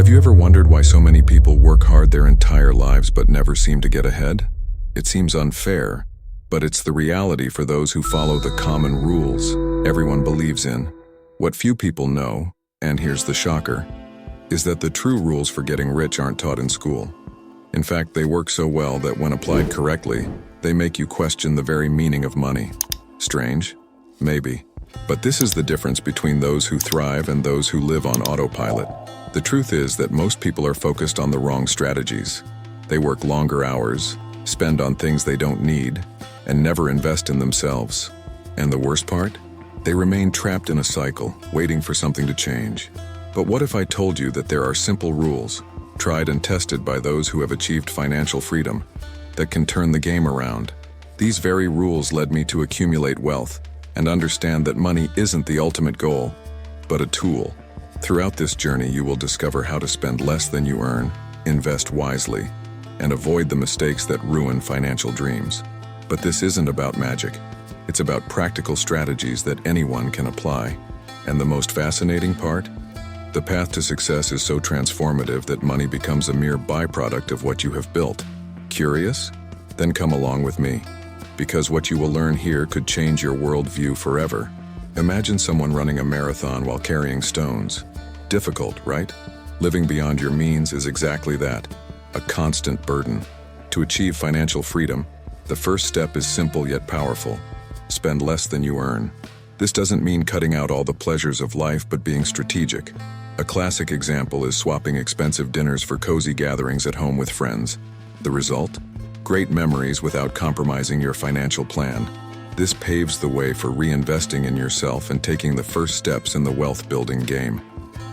Have you ever wondered why so many people work hard their entire lives but never seem to get ahead? It seems unfair, but it's the reality for those who follow the common rules everyone believes in. What few people know, and here's the shocker, is that the true rules for getting rich aren't taught in school. In fact, they work so well that when applied correctly, they make you question the very meaning of money. Strange? Maybe. But this is the difference between those who thrive and those who live on autopilot. The truth is that most people are focused on the wrong strategies. They work longer hours, spend on things they don't need, and never invest in themselves. And the worst part? They remain trapped in a cycle, waiting for something to change. But what if I told you that there are simple rules, tried and tested by those who have achieved financial freedom, that can turn the game around? These very rules led me to accumulate wealth and understand that money isn't the ultimate goal, but a tool. Throughout this journey, you will discover how to spend less than you earn, invest wisely, and avoid the mistakes that ruin financial dreams. But this isn't about magic. It's about practical strategies that anyone can apply. And the most fascinating part? The path to success is so transformative that money becomes a mere byproduct of what you have built. Curious? Then come along with me, because what you will learn here could change your worldview forever. Imagine someone running a marathon while carrying stones. Difficult, right? Living beyond your means is exactly that, a constant burden. To achieve financial freedom, the first step is simple yet powerful. Spend less than you earn. This doesn't mean cutting out all the pleasures of life, but being strategic. A classic example is swapping expensive dinners for cozy gatherings at home with friends. The result? Great memories without compromising your financial plan. This paves the way for reinvesting in yourself and taking the first steps in the wealth-building game.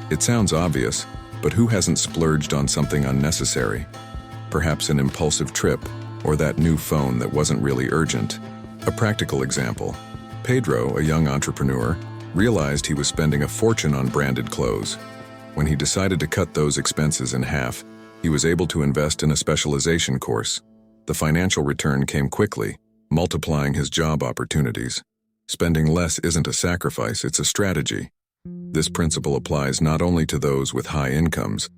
It sounds obvious, but who hasn't splurged on something unnecessary? Perhaps an impulsive trip, or that new phone that wasn't really urgent. A practical example. Pedro, a young entrepreneur, realized he was spending a fortune on branded clothes. When he decided to cut those expenses in half, he was able to invest in a specialization course. The financial return came quickly, multiplying his job opportunities. Spending less isn't a sacrifice, it's a strategy. This principle applies not only to those with high incomes.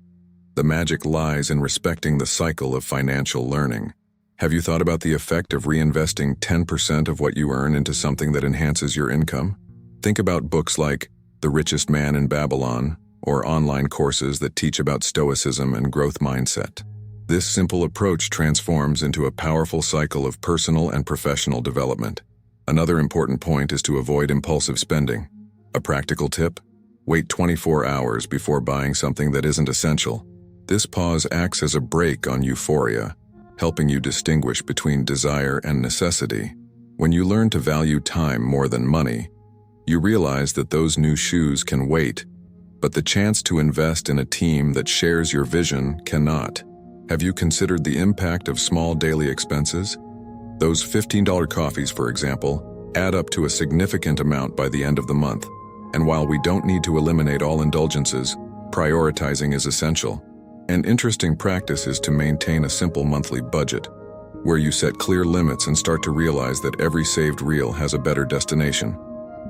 The magic lies in respecting the cycle of financial learning. Have you thought about the effect of reinvesting 10% of what you earn into something that enhances your income? Think about books like The Richest Man in Babylon, or online courses that teach about stoicism and growth mindset. This simple approach transforms into a powerful cycle of personal and professional development. Another important point is to avoid impulsive spending. A practical tip? Wait 24 hours before buying something that isn't essential. This pause acts as a brake on euphoria, helping you distinguish between desire and necessity. When you learn to value time more than money, you realize that those new shoes can wait, but the chance to invest in a team that shares your vision cannot. Have you considered the impact of small daily expenses? Those $15 coffees, for example, add up to a significant amount by the end of the month. And while we don't need to eliminate all indulgences, prioritizing is essential. An interesting practice is to maintain a simple monthly budget, where you set clear limits and start to realize that every saved reel has a better destination: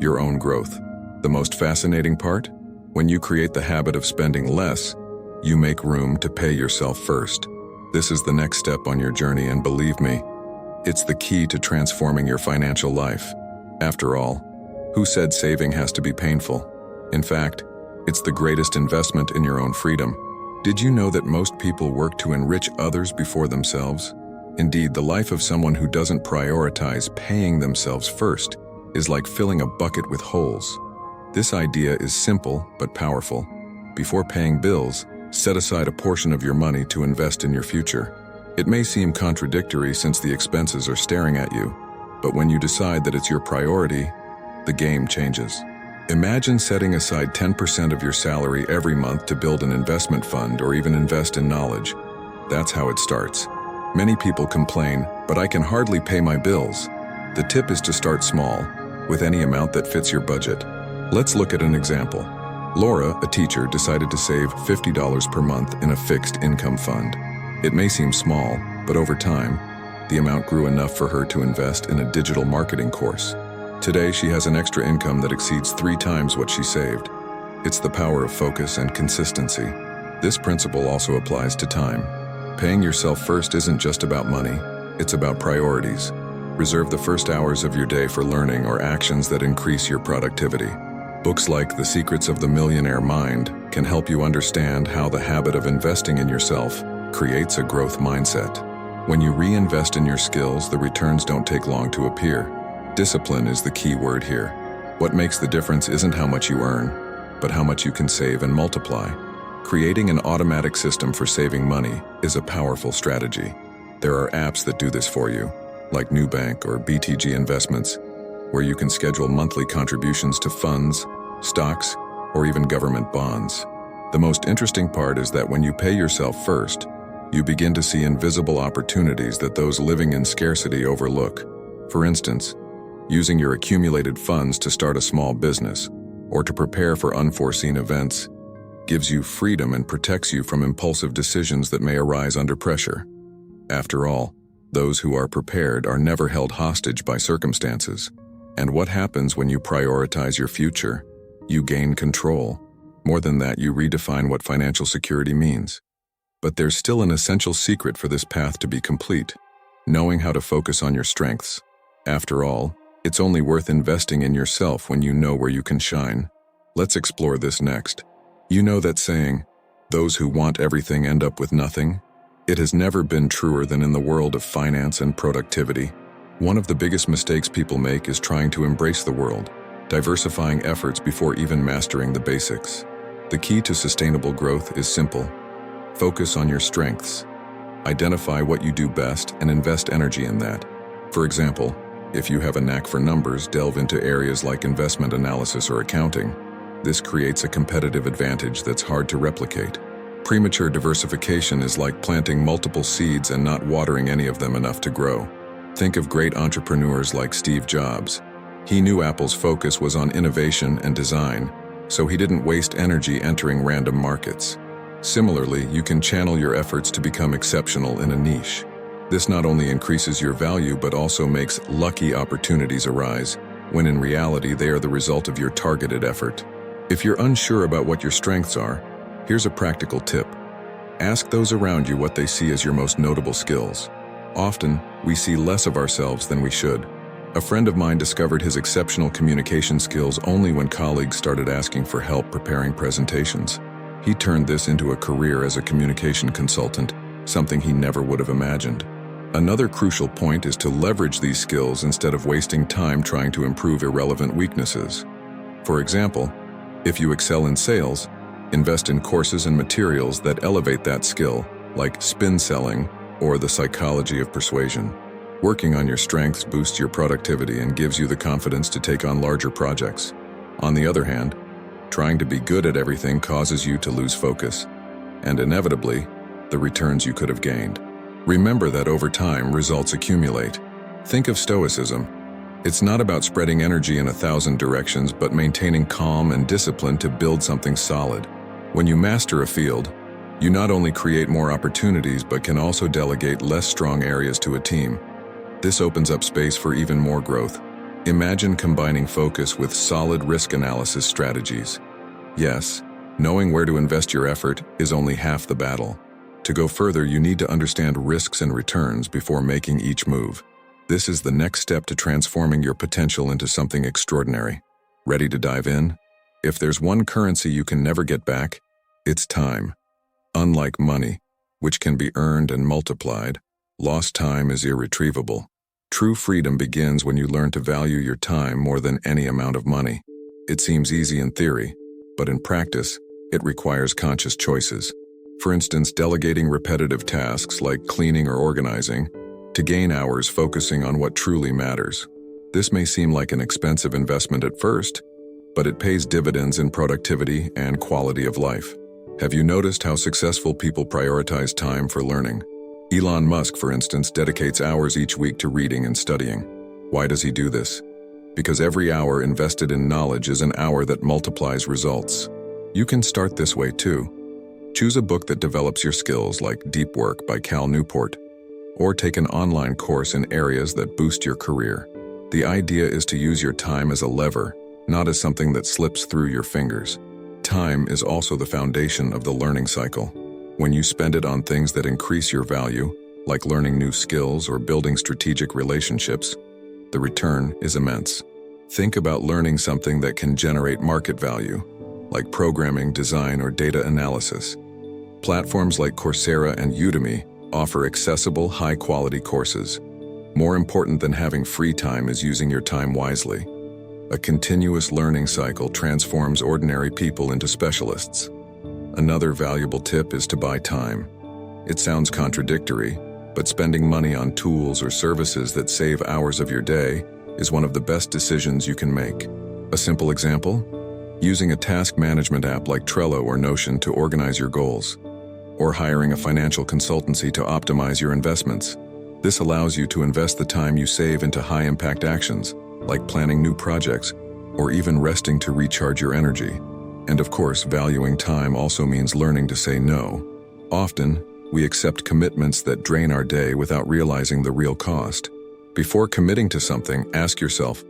your own growth. The most fascinating part? When you create the habit of spending less, you make room to pay yourself first. This is the next step on your journey, and believe me, it's the key to transforming your financial life. After all, who said saving has to be painful? In fact, it's the greatest investment in your own freedom. Did you know that most people work to enrich others before themselves? Indeed, the life of someone who doesn't prioritize paying themselves first is like filling a bucket with holes. This idea is simple but powerful. Before paying bills, set aside a portion of your money to invest in your future. It may seem contradictory since the expenses are staring at you, but when you decide that it's your priority, the game changes. Imagine setting aside 10% of your salary every month to build an investment fund or even invest in knowledge. That's how it starts. Many people complain, but I can hardly pay my bills. The tip is to start small, with any amount that fits your budget. Let's look at an example. Laura, a teacher, decided to save $50 per month in a fixed income fund. It may seem small, but over time, the amount grew enough for her to invest in a digital marketing course. Today, she has an extra income that exceeds 3 times what she saved. It's the power of focus and consistency. This principle also applies to time. Paying yourself first isn't just about money, it's about priorities. Reserve the first hours of your day for learning or actions that increase your productivity. Books like The Secrets of the Millionaire Mind can help you understand how the habit of investing in yourself creates a growth mindset. When you reinvest in your skills, the returns don't take long to appear. Discipline is the key word here. What makes the difference isn't how much you earn, but how much you can save and multiply. Creating an automatic system for saving money is a powerful strategy. There are apps that do this for you, like Nubank or BTG Investments, where you can schedule monthly contributions to funds, stocks, or even government bonds. The most interesting part is that when you pay yourself first, you begin to see invisible opportunities that those living in scarcity overlook. For instance, using your accumulated funds to start a small business or to prepare for unforeseen events gives you freedom and protects you from impulsive decisions that may arise under pressure. After all, those who are prepared are never held hostage by circumstances. And what happens when you prioritize your future? You gain control. More than that, you redefine what financial security means. But there's still an essential secret for this path to be complete: knowing how to focus on your strengths. After all, it's only worth investing in yourself when you know where you can shine. Let's explore this next. You know that saying, "Those who want everything end up with nothing"? It has never been truer than in the world of finance and productivity. One of the biggest mistakes people make is trying to embrace the world, diversifying efforts before even mastering the basics. The key to sustainable growth is simple. Focus on your strengths. Identify what you do best and invest energy in that. For example, if you have a knack for numbers, delve into areas like investment analysis or accounting. This creates a competitive advantage that's hard to replicate. Premature diversification is like planting multiple seeds and not watering any of them enough to grow. Think of great entrepreneurs like Steve Jobs. He knew Apple's focus was on innovation and design, so he didn't waste energy entering random markets. Similarly, you can channel your efforts to become exceptional in a niche. This not only increases your value but also makes lucky opportunities arise, when in reality they are the result of your targeted effort. If you're unsure about what your strengths are, here's a practical tip. Ask those around you what they see as your most notable skills. Often, we see less of ourselves than we should. A friend of mine discovered his exceptional communication skills only when colleagues started asking for help preparing presentations. He turned this into a career as a communication consultant, something he never would have imagined. Another crucial point is to leverage these skills instead of wasting time trying to improve irrelevant weaknesses. For example, if you excel in sales, invest in courses and materials that elevate that skill, like spin selling or the psychology of persuasion. Working on your strengths boosts your productivity and gives you the confidence to take on larger projects. On the other hand, trying to be good at everything causes you to lose focus, and inevitably, the returns you could have gained. Remember that over time, results accumulate. Think of Stoicism. It's not about spreading energy in 1,000 directions, but maintaining calm and discipline to build something solid. When you master a field, you not only create more opportunities, but can also delegate less strong areas to a team. This opens up space for even more growth. Imagine combining focus with solid risk analysis strategies. Yes, knowing where to invest your effort is only half the battle. To go further, you need to understand risks and returns before making each move. This is the next step to transforming your potential into something extraordinary. Ready to dive in? If there's one currency you can never get back, it's time. Unlike money, which can be earned and multiplied, lost time is irretrievable. True freedom begins when you learn to value your time more than any amount of money. It seems easy in theory, but in practice, it requires conscious choices. For instance, delegating repetitive tasks like cleaning or organizing to gain hours focusing on what truly matters. This may seem like an expensive investment at first, but it pays dividends in productivity and quality of life. Have you noticed how successful people prioritize time for learning? Elon Musk, for instance, dedicates hours each week to reading and studying. Why does he do this? Because every hour invested in knowledge is an hour that multiplies results. You can start this way too. Choose a book that develops your skills, like Deep Work by Cal Newport, or take an online course in areas that boost your career. The idea is to use your time as a lever, not as something that slips through your fingers. Time is also the foundation of the learning cycle. When you spend it on things that increase your value, like learning new skills or building strategic relationships, the return is immense. Think about learning something that can generate market value, like programming, design, or data analysis. Platforms like Coursera and Udemy offer accessible, high-quality courses. More important than having free time is using your time wisely. A continuous learning cycle transforms ordinary people into specialists. Another valuable tip is to buy time. It sounds contradictory, but spending money on tools or services that save hours of your day is one of the best decisions you can make. A simple example? Using a task management app like Trello or Notion to organize your goals, or hiring a financial consultancy to optimize your investments. This allows you to invest the time you save into high-impact actions, like planning new projects, or even resting to recharge your energy. And of course, valuing time also means learning to say no. Often, we accept commitments that drain our day without realizing the real cost. Before committing to something, ask yourself,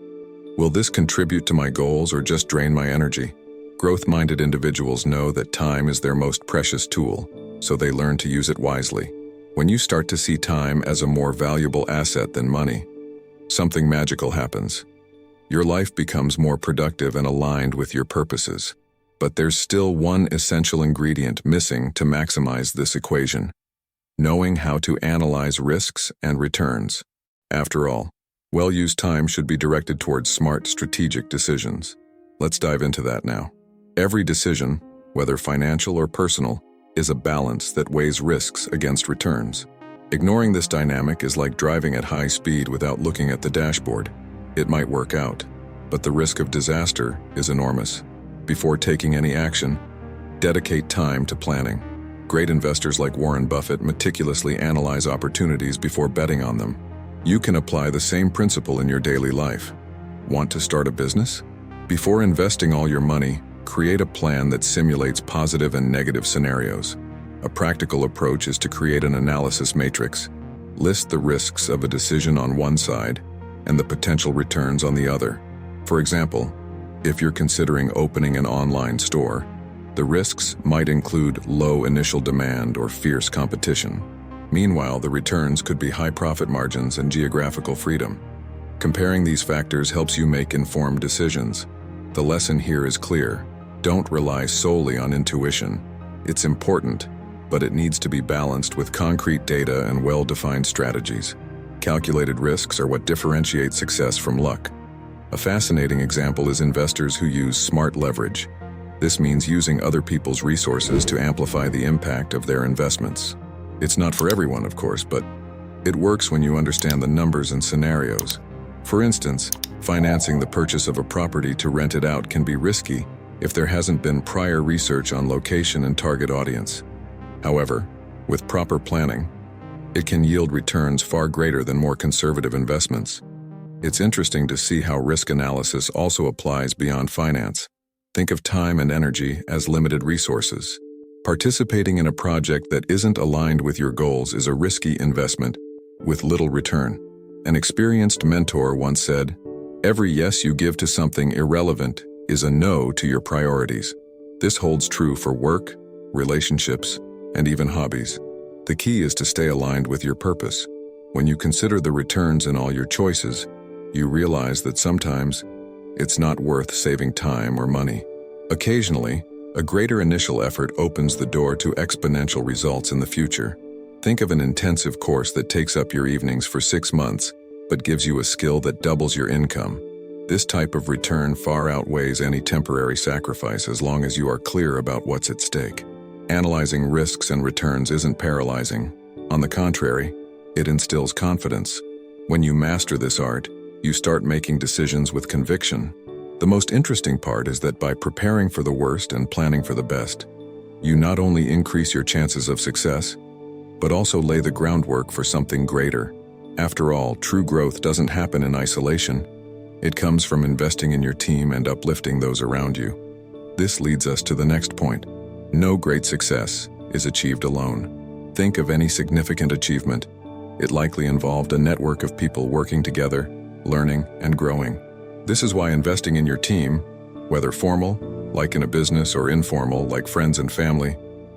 will this contribute to my goals or just drain my energy? Growth-minded individuals know that time is their most precious tool, so they learn to use it wisely. When you start to see time as a more valuable asset than money, something magical happens. Your life becomes more productive and aligned with your purposes. But there's still one essential ingredient missing to maximize this equation: knowing how to analyze risks and returns. After all, well-used time should be directed towards smart, strategic decisions. Let's dive into that now. Every decision, whether financial or personal, is a balance that weighs risks against returns. Ignoring this dynamic is like driving at high speed without looking at the dashboard. It might work out, but the risk of disaster is enormous. Before taking any action, dedicate time to planning. Great investors like Warren Buffett meticulously analyze opportunities before betting on them. You can apply the same principle in your daily life. Want to start a business? Before investing all your money, create a plan that simulates positive and negative scenarios. A practical approach is to create an analysis matrix. List the risks of a decision on one side and the potential returns on the other. For example, if you're considering opening an online store, the risks might include low initial demand or fierce competition. Meanwhile, the returns could be high profit margins and geographical freedom. Comparing these factors helps you make informed decisions. The lesson here is clear. Don't rely solely on intuition. It's important, but it needs to be balanced with concrete data and well-defined strategies. Calculated risks are what differentiate success from luck. A fascinating example is investors who use smart leverage. This means using other people's resources to amplify the impact of their investments. It's not for everyone, of course, but it works when you understand the numbers and scenarios. For instance, financing the purchase of a property to rent it out can be risky if there hasn't been prior research on location and target audience. However, with proper planning, it can yield returns far greater than more conservative investments. It's interesting to see how risk analysis also applies beyond finance. Think of time and energy as limited resources. Participating in a project that isn't aligned with your goals is a risky investment with little return. An experienced mentor once said, "Every yes you give to something irrelevant is a no to your priorities." This holds true for work, relationships, and even hobbies. The key is to stay aligned with your purpose. When you consider the returns in all your choices, you realize that sometimes it's not worth saving time or money. Occasionally, a greater initial effort opens the door to exponential results in the future. Think of an intensive course that takes up your evenings for 6 months, but gives you a skill that doubles your income. This type of return far outweighs any temporary sacrifice as long as you are clear about what's at stake. Analyzing risks and returns isn't paralyzing. On the contrary, it instills confidence. When you master this art, you start making decisions with conviction. The most interesting part is that by preparing for the worst and planning for the best, you not only increase your chances of success, but also lay the groundwork for something greater. After all, true growth doesn't happen in isolation. It comes from investing in your team and uplifting those around you. This leads us to the next point. No great success is achieved alone. Think of any significant achievement. It likely involved a network of people working together, learning, and growing. This is why investing in your team, whether formal like in a business or informal, like friends and family,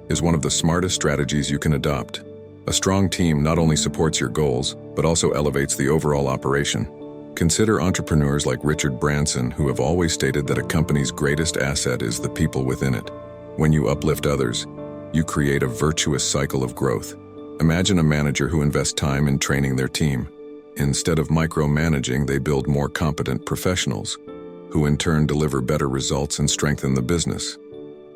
is one of the smartest strategies you can adopt. A strong team not only supports your goals, but also elevates the overall operation. Consider entrepreneurs like Richard Branson, who have always stated that a company's greatest asset is the people within it. When you uplift others, you create a virtuous cycle of growth. Imagine a manager who invests time in training their team. Instead of micromanaging, they build more competent professionals, who in turn deliver better results and strengthen the business.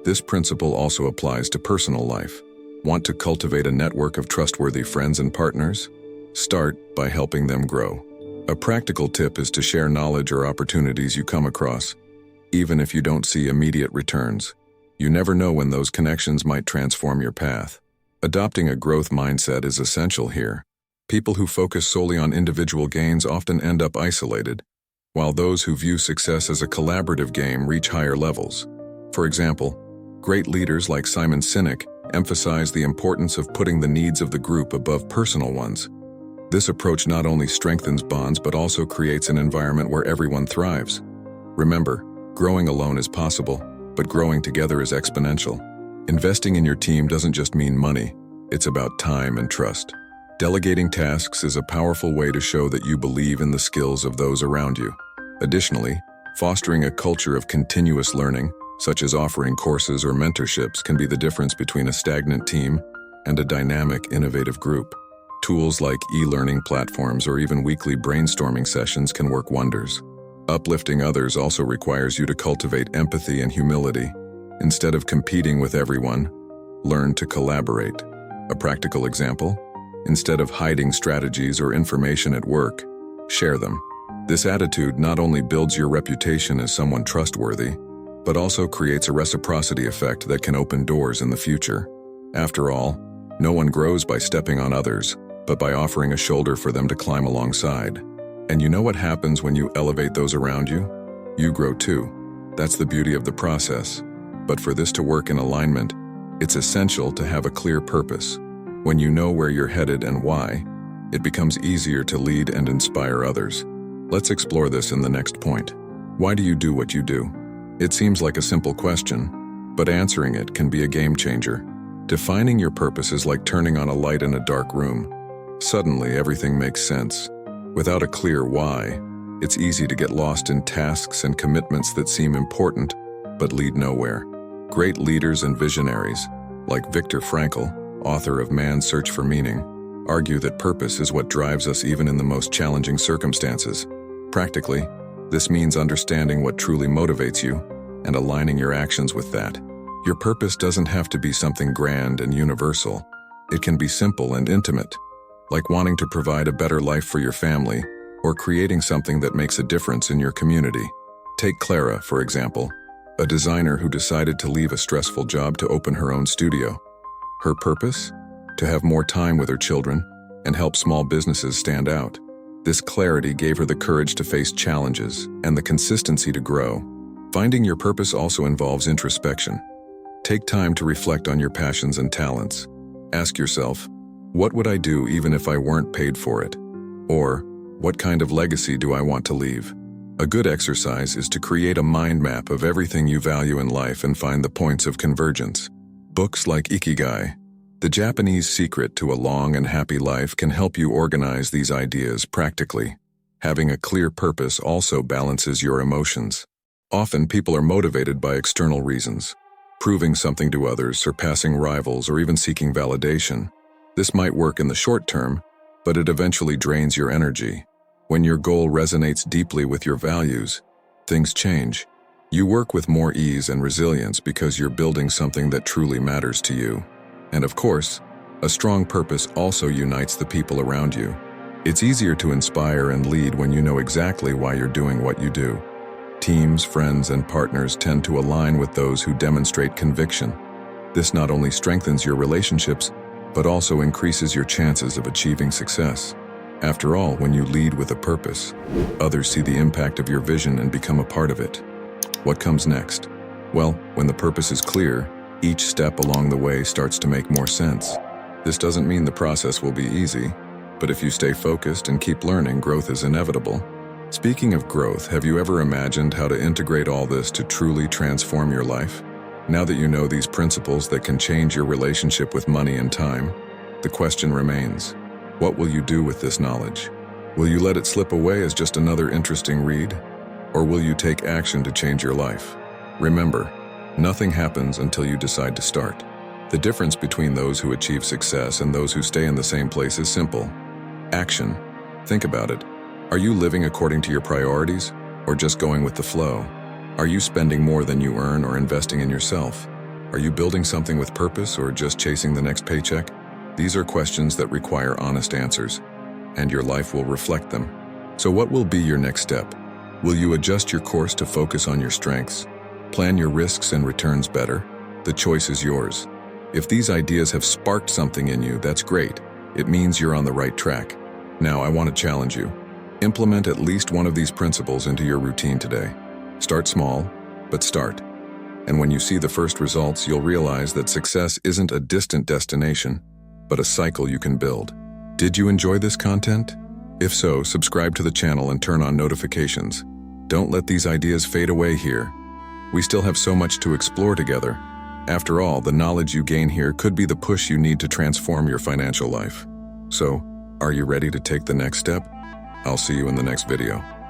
This principle also applies to personal life. Want to cultivate a network of trustworthy friends and partners? Start by helping them grow. A practical tip is to share knowledge or opportunities you come across, even if you don't see immediate returns. You never know when those connections might transform your path. Adopting a growth mindset is essential here. People who focus solely on individual gains often end up isolated, while those who view success as a collaborative game reach higher levels. For example, great leaders like Simon Sinek emphasize the importance of putting the needs of the group above personal ones. This approach not only strengthens bonds but also creates an environment where everyone thrives. Remember, growing alone is possible, but growing together is exponential. Investing in your team doesn't just mean money, it's about time and trust. Delegating tasks is a powerful way to show that you believe in the skills of those around you. Additionally, fostering a culture of continuous learning, such as offering courses or mentorships, can be the difference between a stagnant team and a dynamic, innovative group. Tools like e-learning platforms or even weekly brainstorming sessions can work wonders. Uplifting others also requires you to cultivate empathy and humility. Instead of competing with everyone, learn to collaborate. A practical example: instead of hiding strategies or information at work, share them. This attitude not only builds your reputation as someone trustworthy, but also creates a reciprocity effect that can open doors in the future. After all, no one grows by stepping on others, but by offering a shoulder for them to climb alongside. And you know what happens when you elevate those around you? You grow too. That's the beauty of the process. But for this to work in alignment, it's essential to have a clear purpose. When you know where you're headed and why, it becomes easier to lead and inspire others. Let's explore this in the next point. Why do you do what you do? It seems like a simple question, but answering it can be a game changer. Defining your purpose is like turning on a light in a dark room. Suddenly, everything makes sense. Without a clear why, it's easy to get lost in tasks and commitments that seem important, but lead nowhere. Great leaders and visionaries, like Viktor Frankl, author of Man's Search for Meaning, argue that purpose is what drives us even in the most challenging circumstances. Practically, this means understanding what truly motivates you and aligning your actions with that. Your purpose doesn't have to be something grand and universal. It can be simple and intimate, like wanting to provide a better life for your family or creating something that makes a difference in your community. Take Clara, for example, a designer who decided to leave a stressful job to open her own studio. Her purpose? To have more time with her children and help small businesses stand out. This clarity gave her the courage to face challenges and the consistency to grow. Finding your purpose also involves introspection. Take time to reflect on your passions and talents. Ask yourself, what would I do even if I weren't paid for it? Or, what kind of legacy do I want to leave? A good exercise is to create a mind map of everything you value in life and find the points of convergence. Books like Ikigai, The Japanese Secret to a Long and Happy Life, can help you organize these ideas practically. Having a clear purpose also balances your emotions. Often people are motivated by external reasons, proving something to others, surpassing rivals, or even seeking validation. This might work in the short term, but it eventually drains your energy. When your goal resonates deeply with your values, things change. You work with more ease and resilience because you're building something that truly matters to you. And of course, a strong purpose also unites the people around you. It's easier to inspire and lead when you know exactly why you're doing what you do. Teams, friends, and partners tend to align with those who demonstrate conviction. This not only strengthens your relationships, but also increases your chances of achieving success. After all, when you lead with a purpose, others see the impact of your vision and become a part of it. What comes next? Well, when the purpose is clear, each step along the way starts to make more sense. This doesn't mean the process will be easy, but if you stay focused and keep learning, growth is inevitable. Speaking of growth, have you ever imagined how to integrate all this to truly transform your life? Now that you know these principles that can change your relationship with money and time, the question remains, what will you do with this knowledge? Will you let it slip away as just another interesting read? Or will you take action to change your life? Remember, nothing happens until you decide to start. The difference between those who achieve success and those who stay in the same place is simple. Action. Think about it. Are you living according to your priorities, or just going with the flow? Are you spending more than you earn or investing in yourself? Are you building something with purpose or just chasing the next paycheck? These are questions that require honest answers, and your life will reflect them. So what will be your next step? Will you adjust your course to focus on your strengths? Plan your risks and returns better? The choice is yours. If these ideas have sparked something in you, that's great. It means you're on the right track. Now, I want to challenge you. Implement at least one of these principles into your routine today. Start small, but start. And when you see the first results, you'll realize that success isn't a distant destination, but a cycle you can build. Did you enjoy this content? If so, subscribe to the channel and turn on notifications. Don't let these ideas fade away here. We still have so much to explore together. After all, the knowledge you gain here could be the push you need to transform your financial life. So, are you ready to take the next step? I'll see you in the next video.